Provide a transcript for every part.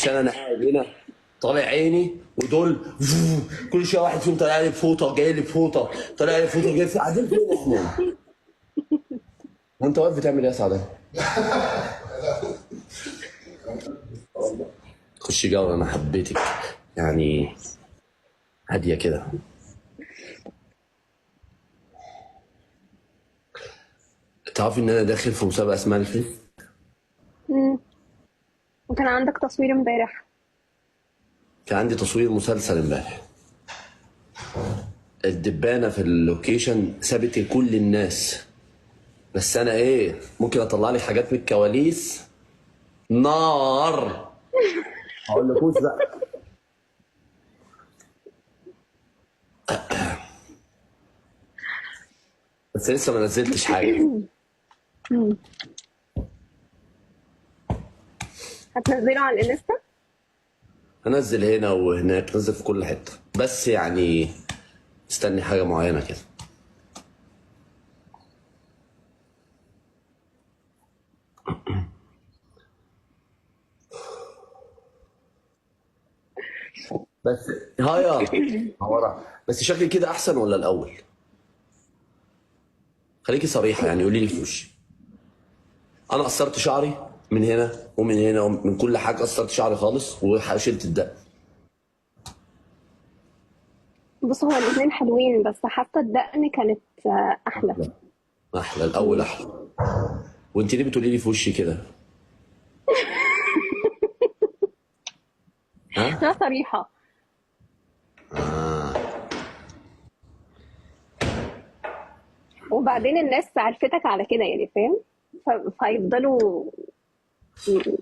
عشان انا قاعد هنا طالع عيني، ودول كل شويه واحد فيهم طالع لي بفوطه جاي لي بفوطه، طالع لي بفوطه جاي في قاعدين فين احنا؟ وانت واقف بتعمل ايه يا سعدان؟ خش جوله، انا حبيتك يعني هاديه كده. تعرفي ان انا داخل في مسابقه اسمها الفيلم؟ مم. وكان عندك تصوير امبارح. كان عندي تصوير مسلسل امبارح. الدبانه في اللوكيشن سابت كل الناس، بس انا ايه ممكن اطلع لك حاجات من الكواليس نار. هقول لكوش بقى. بس لسه ما نزلتش حاجه. هتنزله على الانستا؟ هنزل هنا وهناك، نزل في كل حته، بس يعني استني حاجه معينه كده. بس هيا هورا، بس شكلي كده احسن ولا الاول؟ خليكي صريحه يعني، قولي لي في وشي. انا قصرت شعري من هنا ومن هنا ومن كل حاجه، قصرت شعري خالص وشلت الدقن. بص، هو الاتنين حلوين بس حتى الدقن كانت احلى. احلى، احلى الاول مم. احلى. وانت ليه بتقولي لي في وشي كده؟ ها؟ انا صريحة. وبعدين الناس عرفتك على كده يعني، فاهم؟ فيفضلوا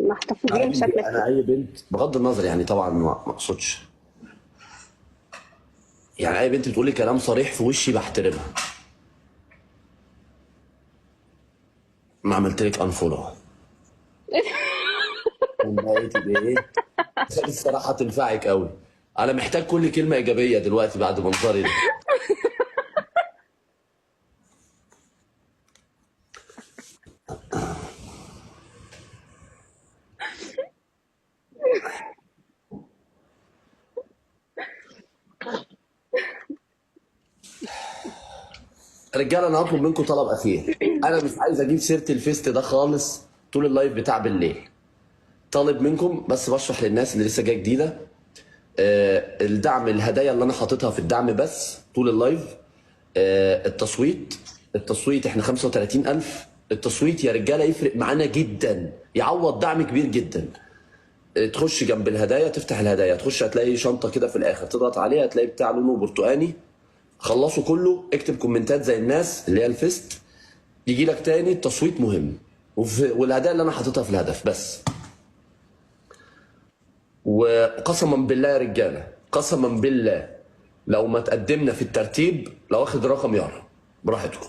محتفظين عادي، بشكلك انا كده. اي بنت بغض النظر يعني طبعا ما اقصدش، يعني اي بنت بتقولي كلام صريح في وشي بحترمها. ما عملت لك انفولو بقيتي بايه؟ الصراحه تنفعك قوي. انا محتاج كل كلمه ايجابيه دلوقتي بعد منظري ده. رجاله انا هطلب منكم طلب اخير، انا مش عايز اجيب سيره الفيست ده خالص طول اللايف بتاع بالليل. طالب منكم بس بشرح للناس اللي لسه جايه جديده، الدعم، الهدايا اللي انا حاططها في الدعم بس طول اللايف. التصويت، التصويت احنا 35,000. التصويت يا رجاله يفرق معانا جدا، يعوض دعم كبير جدا. تخش جنب الهدايا، تفتح الهدايا، تخش هتلاقي شنطه كده في الاخر، تضغط عليها هتلاقي بتاع لونه برتقاني. خلصوا كله، اكتب كومنتات زي الناس اللي هي الفيست، يجي لك تاني. التصويت مهم، والهدايا اللي انا حاططها في الهدف بس. وقسما بالله يا رجاله، قسما بالله لو ما تقدمنا في الترتيب لو واخد رقم يارا براحتكم.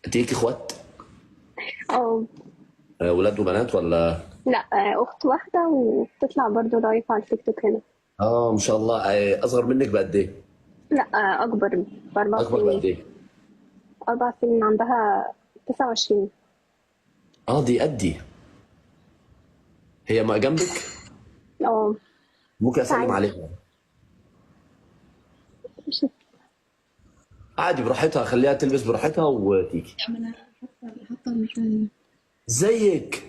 انت ليكي اخوات؟ او ولاد وبنات ولا؟ لا، اخت واحدة وبتطلع برضو لايف على التيك توك هنا. اه ما شاء الله. اصغر منك بقد ايه؟ لا، اكبر باربع اكبر سنين. بقد ايه؟ 4 سنين، عندها 29. اه دي قدي. هي ما جنبك؟ اه. ممكن اسلم تعالي. عليها؟ مش عادي براحتها، خليها تلبس براحتها وتيجي. لا، ما انا حاطه ال- ازيك؟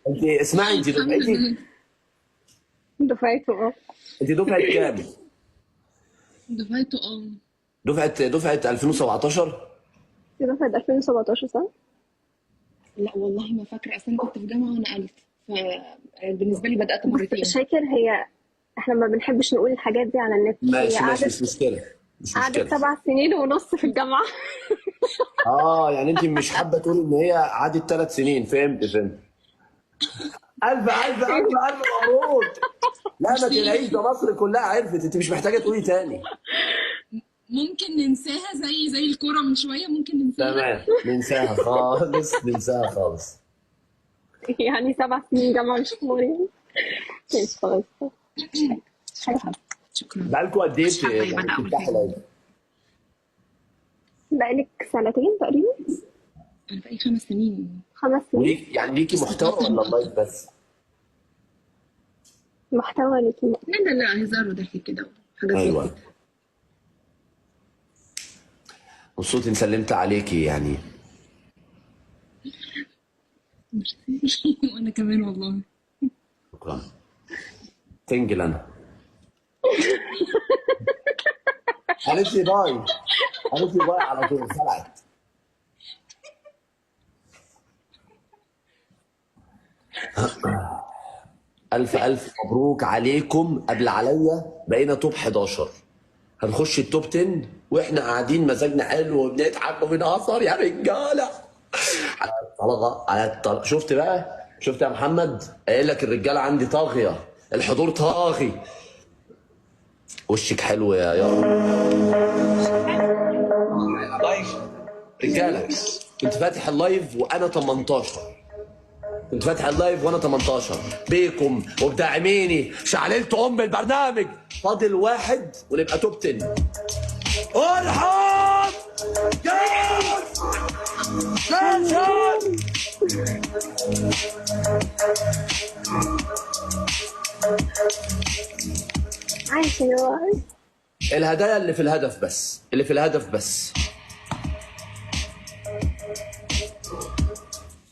انت اسمعي، انت الحمد دفعتي؟ لله. دفعته. اه. انت دفعه كام؟ دفعته دفعه 2017. دفعة 2017 صح؟ لا والله ما فاكره، اصل انا كنت في جامعه ونقلت، فبالنسبه لي بدات بص مرتين. شاكر، هي احنا ما بنحبش نقول الحاجات دي على النت. هي ماشي ماشي، قعدت مش مشكله، مش قعدت مشكله. 7 سنين ونص في الجامعة. اه يعني انت مش حابه تقولي ان هي عادت 3 سنين، فهمت فهمت. الف الف الف الف مبروك. لا ما تلاقيش، ميرسي. ده مصر كلها عرفت، انت مش محتاجه تقولي تاني. ممكن ننساها زي الكوره من شويه، ممكن ننساها. تمام ننساها خالص، ننساها خالص. يعني 7 سنين جامعة مش حوار يعني. ماشي خلاص. مش حاجة. شكرا. بقالكوا قد ايه مش حابه يبقى يعني ده اول بتفتحوا كلمه. لايف؟ بقالك 2 سنين تقريبا. انا في اي 5 سنين. 5 سنين. وليك يعني ليكي محتوى ولا اللايف بس؟ محتوى ليكي؟ لا لا لا، هزار وضحك كده وحاجات ايوه. بسيطة. مبسوط اني سلمت عليكي يعني. ميرسي. وانا كمان والله. شكرا. سنجل انا. قالت لي باي. قالت لي باي على طول سرعت. الف الف مبروك عليكم، قبل عليا بقينا توب 11. هنخش التوب 10 واحنا قاعدين مزاجنا حلو وبنضحك وبنهزر يا رجاله. على الطلقه على الطلقه. شفت بقى؟ شفت يا محمد؟ قايل لك الرجاله عندي طاغيه، الحضور طاغي. وشك حلو يا لايف. رجاله كنت فاتح اللايف وانا 18. كنت فاتح اللايف وانا 18 بيكم وبداعميني، شعللت البرنامج. فاضل واحد ونبقى توب 10. ارحب جاهز نشن. عايش يا واحد. الهدايا اللي في الهدف بس، اللي في الهدف بس.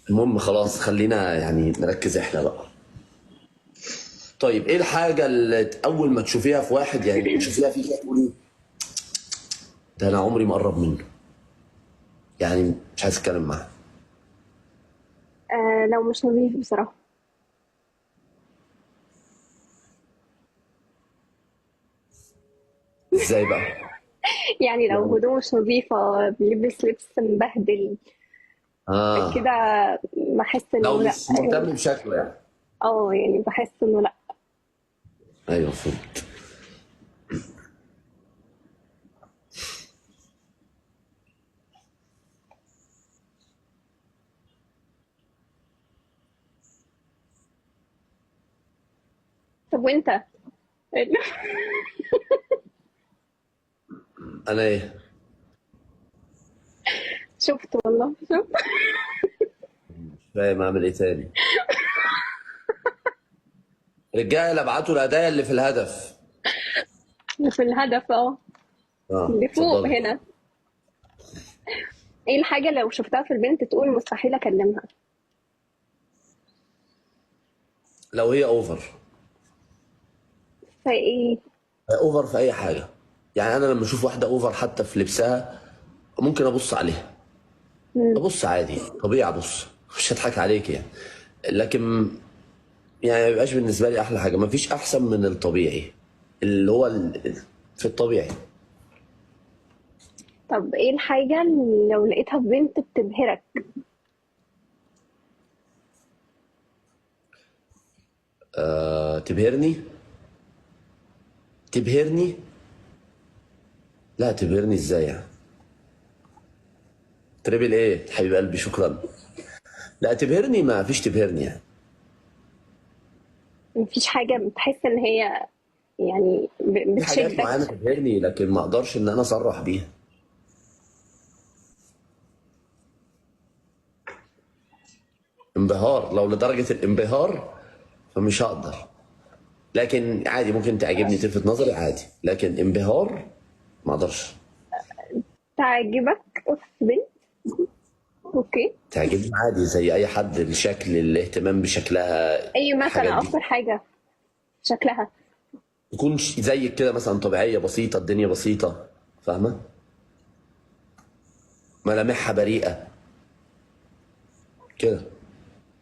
المهم خلاص خلينا يعني نركز احنا بقى. طيب ايه الحاجة اللي اول ما تشوفيها في واحد يعني تشوفيها فيه كده تقولي ده انا عمري ما اقرب منه، يعني مش عايز اتكلم معاه؟ لو مش نظيف بصراحة. ازاي بقى؟ يعني لو يعني هدومه مش نظيفة، بيلبس لبس مبهدل اه كده، بحس لو انه لا. مش مهتم بشكله يعني. يعني بحس انه لا. ايوه فهمت. طب وانت؟ انا ايه؟ شفت والله، شفت. مش فاهم اعمل ايه تاني. رجاله ابعتوا الهدايا اللي في الهدف. في الهدف اللي فوق اتفضلي. هنا. ايه الحاجة لو شفتها في البنت تقول مستحيل اكلمها؟ لو هي اوفر. فايه؟ اوفر في اي حاجه. يعني انا لما اشوف واحده اوفر حتى في لبسها ممكن ابص عليها. مم. ابص عادي طبيعي، ابص مش هضحك عليك يعني. لكن يعني ما يبقاش بالنسبه لي احلى حاجه. ما فيش احسن من الطبيعي، اللي هو في الطبيعي. طب ايه الحاجة اللي لو لقيتها في بنت بتبهرك؟ تبهرني. تبهرني. لا تبهرني ازاي يعني؟ تريبل ايه حبيب قلبي شكرا. لا تبهرني ما فيش تبهرني يعني. مفيش حاجة بتحس ان هي يعني في حاجات بتشدك؟ معينه تبهرني لكن ما اقدرش ان انا اصرح بيها. انبهار، لو لدرجه الانبهار فمش هقدر. لكن عادي ممكن تعجبني تلفت نظري عادي، لكن انبهار ما اقدرش. تعجبك في بنت؟ اوكي. تعجبني عادي زي اي حد، الشكل، الاهتمام بشكلها، اي الحاجات مثلا دي. اكتر حاجة شكلها؟ تكون زيك كده مثلا طبيعيه بسيطه، الدنيا بسيطه، فاهمه؟ ملامحها بريئه كده.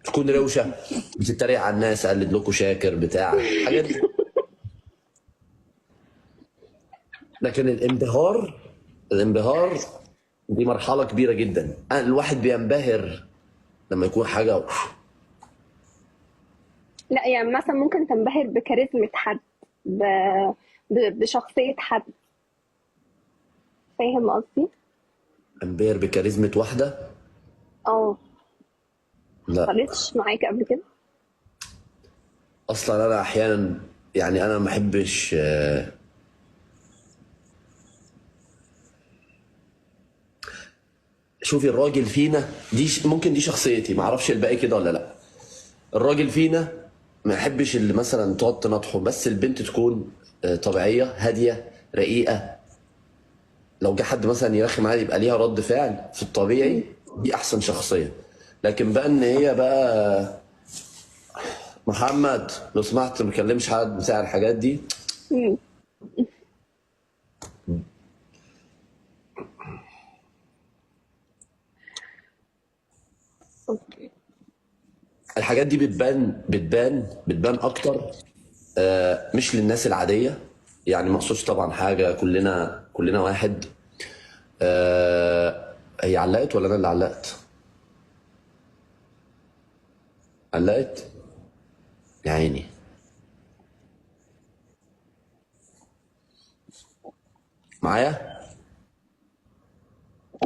تكون روشه، بتتريق على الناس، قلد لكم شاكر بتاع الحاجات دي. لكن الانبهار، الانبهار دي مرحله كبيره جدا. الواحد بينبهر لما يكون حاجه. لا يعني مثلا ممكن تنبهر بكاريزما حد، ب... بشخصية حد. فاهم قصدي؟ انبهر بكاريزما واحده؟ اه. لا. حصلتش معاك قبل كده؟ اصلا انا احيانا يعني انا ما بحبش شوفي الراجل فينا دي ممكن دي شخصيتي، ما اعرفش الباقي كده ولا لا. الراجل فينا ما يحبش اللي مثلا تقعد تنطحه، بس البنت تكون طبيعيه هاديه رقيقه. لو جه حد مثلا يرخم عليها يبقى ليها رد فعل في الطبيعي، دي احسن شخصيه. لكن بقى ان هي بقى محمد لو سمحت ما تكلمش حد بتاع الحاجات دي. مم. اوكي. الحاجات دي بتبان اكتر مش للناس العاديه. يعني ما اقصدش طبعا حاجه، كلنا واحد. هي علقت ولا انا اللي علقت؟ علقت يا عيني. معايا.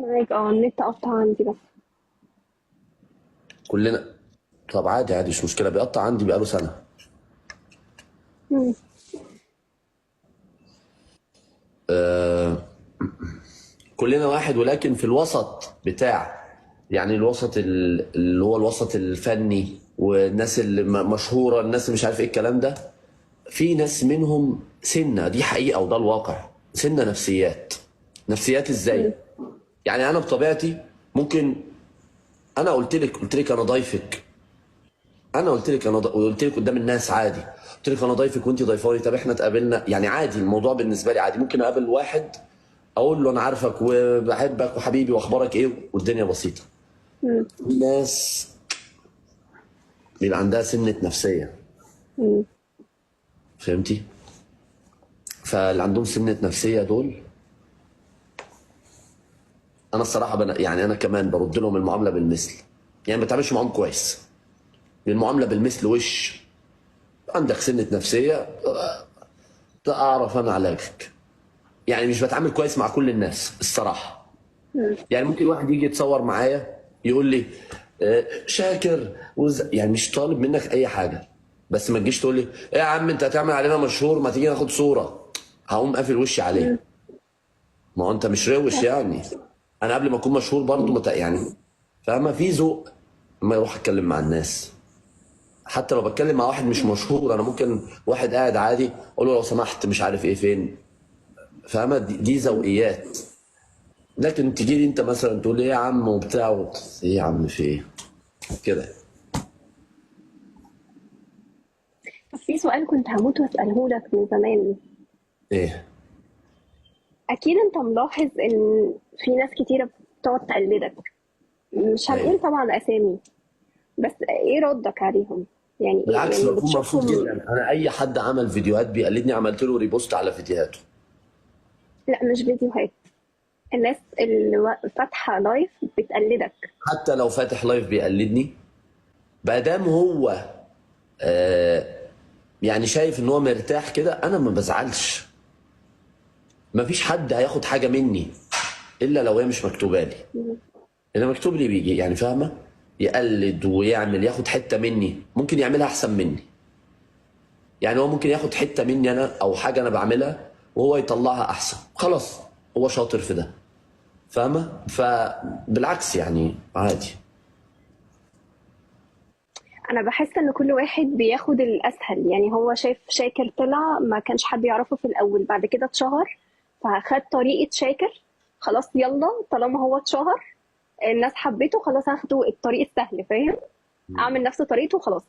معاك. النت قطع عندي بس. كلنا. طب عادي عادي مش مشكله، بيقطع عندي بقاله سنه. مم. كلنا واحد، ولكن في الوسط بتاع، يعني الوسط اللي هو الوسط الفني، والناس اللي مشهوره، الناس اللي مش عارف ايه الكلام ده. في ناس منهم سنه، دي حقيقه وده الواقع، سنه نفسيات ازاي؟ مم. يعني انا بطبيعتي ممكن، انا قلت لك انا ضيفك، قلت لك قدام الناس عادي، قلت لك انا ضيفك وانت ضيفاني، طب احنا اتقابلنا يعني عادي، الموضوع بالنسبه لي عادي. ممكن اقابل واحد اقول له انا عارفك وبحبك وحبيبي واخبارك ايه والدنيا بسيطه. مم. في ناس بيبقى عندها سنه نفسيه، مم. فهمتي؟ فاللي عندهم سنه نفسيه دول، انا الصراحه يعني انا كمان برد لهم المعامله بالمثل. يعني ما بتعاملش معاهم كويس، المعامله بالمثل وش. عندك سنه نفسيه، اعرف انا علاجك. يعني مش بتعامل كويس مع كل الناس الصراحه. مم. يعني ممكن واحد يجي يتصور معايا يقول لي شاكر يعني مش طالب منك اي حاجه، بس ما تجيش تقول لي ايه يا عم انت هتعمل علينا مشهور، ما تيجي ناخد صوره. هقوم قافل وشي مم. عليه. ما هو انت مش روش صح. يعني. انا قبل ما اكون مشهور برضو يعني فاهمه، في ذوق. اما يروح اتكلم مع الناس، حتى لو بتكلم مع واحد مش مشهور، انا ممكن واحد قاعد عادي اقول له لو سمحت مش عارف ايه فين. فاهمه؟ دي ذوقيات. لكن تجي لي انت مثلا تقول لي ايه يا عم وبتاع ايه يا عم في ايه كده. طب في سؤال كنت هموت واسأله لك من زمان. ايه؟ أكيد أنت ملاحظ إن في ناس كتيرة بتقعد تقلدك، مش هنقول ايوه طبعا أسامي، بس إيه ردك عليهم؟ يعني إيه بالعكس، يعني بكون مبسوط بتشوفهم؟ جدا. انا اي حد عمل فيديوهات بيقلدني عملت له ريبوست على فيديوهاته. لا مش فيديوهات، الناس اللي فاتحة لايف بتقلدك. حتى لو فاتح لايف بيقلدني، ما دام هو آه يعني شايف ان هو مرتاح كده، انا ما بزعلش. ما فيش حد هياخد حاجه مني الا لو هي مش مكتوبه لي. اللي مكتوب لي بيجي، يعني فاهمه؟ يقلد ويعمل ياخد حته مني، ممكن يعملها احسن مني. يعني هو ممكن ياخد حته مني انا او حاجه انا بعملها وهو يطلعها احسن، خلاص هو شاطر في ده. فاهمه؟ فبالعكس يعني عادي. أنا بحس إن كل واحد بياخد الأسهل، يعني هو شايف شاكر طلع ما كانش حد يعرفه في الأول، بعد كده اتشهر فخد طريقة شاكر. خلاص يلا طالما هو اتشهر الناس حبيته، خلاص هاخده الطريق السهل، فاهم؟ اعمل نفس طريقته وخلاص.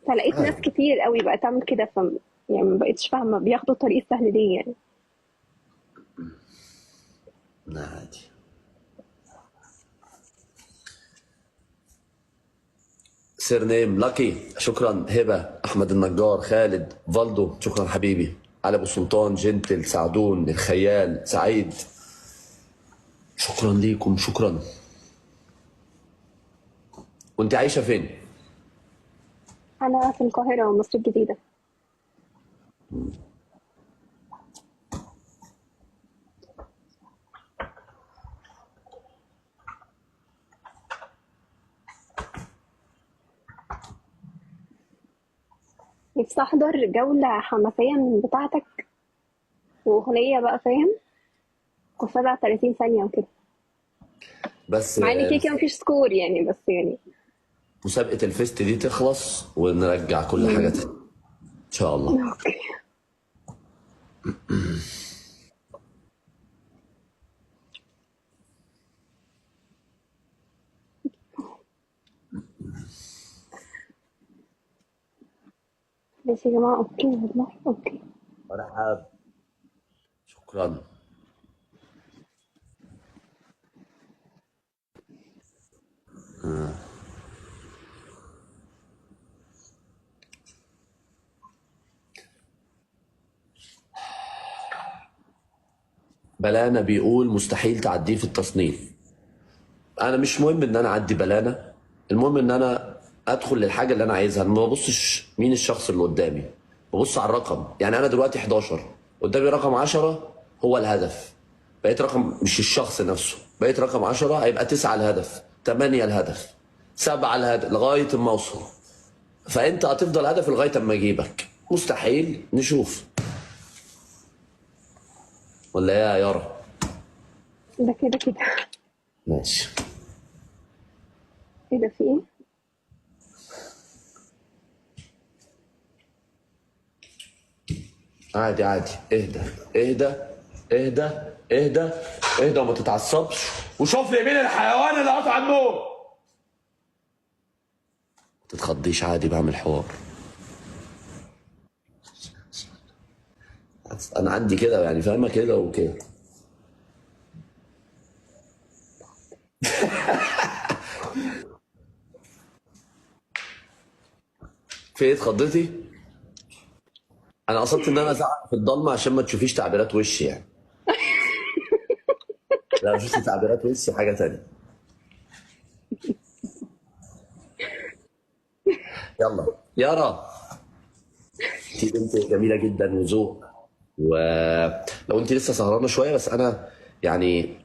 فلقيت ناس عادي. كتير قوي بقت تعمل كده، يعني ما بقتش فاهمه بياخدوا الطريق السهل ليه يعني. عادي. سير نيم لاكي، شكرا. هبه، احمد النجار، خالد، فالدو، شكرا حبيبي. علي ابو سلطان، جنتل، سعدون، الخيال، سعيد، شكرا ليكم شكرا. وانت عايشه فين؟ انا في القاهره مصر الجديده. نفسي احضر جوله حماسيه من بتاعتك، واغنيه بقى فاهم، قصادها 30 ثانيه وكده. بس مع ان كيكه مفيش سكور يعني، بس يعني. مسابقه الفيست دي تخلص ونرجع كل حاجه تاني ان شاء الله. اوكي. ماشي يا جماعه، اوكي والله اوكي. مرحب. شكرا. بلانا بيقول مستحيل تعديه في التصنيف. انا مش مهم ان انا اعدي بلانا، المهم ان انا ادخل للحاجه اللي انا عايزها. أنا ما ببصش مين الشخص اللي قدامي، ببص على الرقم. يعني انا دلوقتي 11 قدامي رقم 10 هو الهدف، بقيت رقم مش الشخص نفسه، بقيت رقم 10 هيبقى 9 الهدف، 8 الهدف، 7 الهدف لغايه ما اوصل. فانت هتفضل هدف لغايه اما اجيبك. مستحيل. نشوف ولا ايه يا يارا؟ ده كده كده. ماشي. ايه ده، في ايه؟ عادي عادي، اهدى اهدى اهدى اهدى اهدى وما تتعصبش. وشوف لي مين الحيوان اللي قطع النور. ما تتخضيش، عادي بعمل حوار. انا عندي كده يعني، فاهمه كده وكده. في ايه اتخضيتي؟ انا قصدت ان انا ازعق في الضلمه عشان ما تشوفيش تعبيرات وشي يعني. لا شفتي تعبيرات وشي حاجه تانية. يلا يارا، انت بنت جميله جدا وذوق. ولو انت لسه سهرانه شويه، بس انا يعني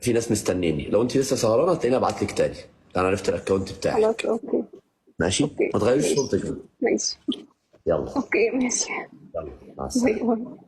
في ناس مستنيني. لو انت لسه سهرانه هتلاقيني ابعت لك تاني. انا عرفت الاكونت خلاص بتاعك. اوكي. ماشي، اوكي ما تغيرش ماشي. صورتك. ماشي. يلا اوكي ماشي. يلا، مع باي السلامه. باي.